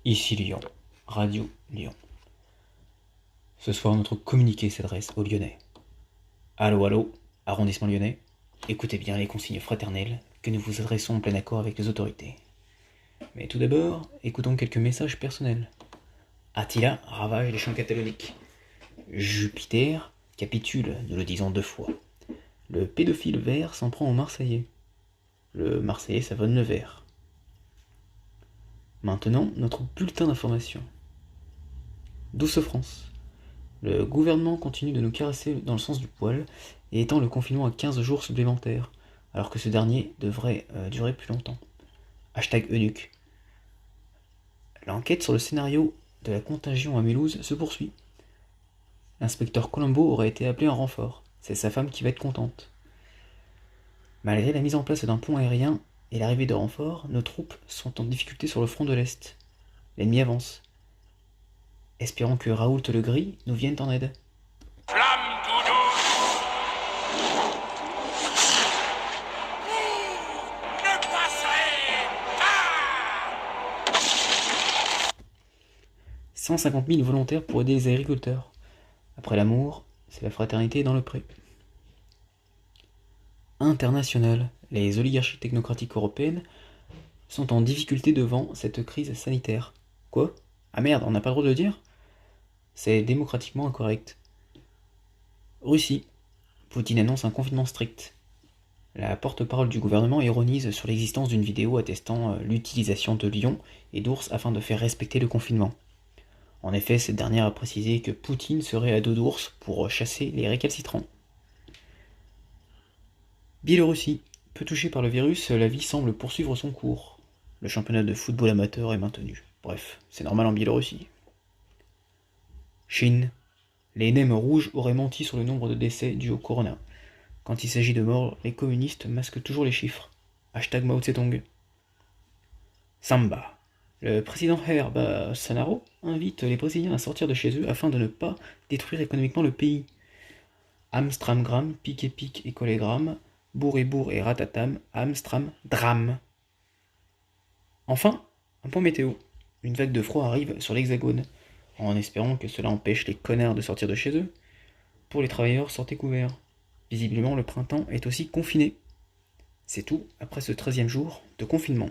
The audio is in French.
Ici Lyon, Radio Lyon. Ce soir, notre communiqué s'adresse aux Lyonnais. Allô, allô, arrondissement lyonnais. Écoutez bien les consignes fraternelles que nous vous adressons en plein accord avec les autorités. Mais tout d'abord, écoutons quelques messages personnels. Attila ravage les champs cataloniques. Jupiter capitule, nous le disons 2 fois. Le pédophile vert s'en prend aux Marseillais. Le Marseillais savonne le vert. Maintenant, notre bulletin d'information. Douce France. Le gouvernement continue de nous caresser dans le sens du poil et étend le confinement à 15 jours supplémentaires, alors que ce dernier devrait durer plus longtemps. #eunuque. L'enquête sur le scénario de la contagion à Mulhouse se poursuit. L'inspecteur Colombo aurait été appelé en renfort. C'est sa femme qui va être contente. Malgré la mise en place d'un pont aérien et l'arrivée de renforts, nos troupes sont en difficulté sur le front de l'Est. L'ennemi avance. Espérons que Raoult le Gris nous vienne en aide. Flamme tout douce. Ne passerez pas. 150 000 volontaires pour aider les agriculteurs. Après l'amour, c'est la fraternité dans le pré. International, les oligarchies technocratiques européennes sont en difficulté devant cette crise sanitaire. Quoi ? Ah merde, on n'a pas le droit de le dire ? C'est démocratiquement incorrect. Russie. Poutine annonce un confinement strict. La porte-parole du gouvernement ironise sur l'existence d'une vidéo attestant l'utilisation de lions et d'ours afin de faire respecter le confinement. En effet, cette dernière a précisé que Poutine serait à dos d'ours pour chasser les récalcitrants. Biélorussie. Peu touchée par le virus, la vie semble poursuivre son cours. Le championnat de football amateur est maintenu. Bref, c'est normal en Biélorussie. Chine. Les nems rouges auraient menti sur le nombre de décès dus au corona. Quand il s'agit de morts, les communistes masquent toujours les chiffres. #Mao Tse-tung. Samba. Le président Jair Bolsonaro invite les Brésiliens à sortir de chez eux afin de ne pas détruire économiquement le pays. Amstramgram, pic et pic et collégramme, bourg et ratatam, Amstram, drame. Enfin, un point météo. Une vague de froid arrive sur l'Hexagone, en espérant que cela empêche les connards de sortir de chez eux. Pour les travailleurs, sortez couverts. Visiblement, le printemps est aussi confiné. C'est tout après ce 13e jour de confinement.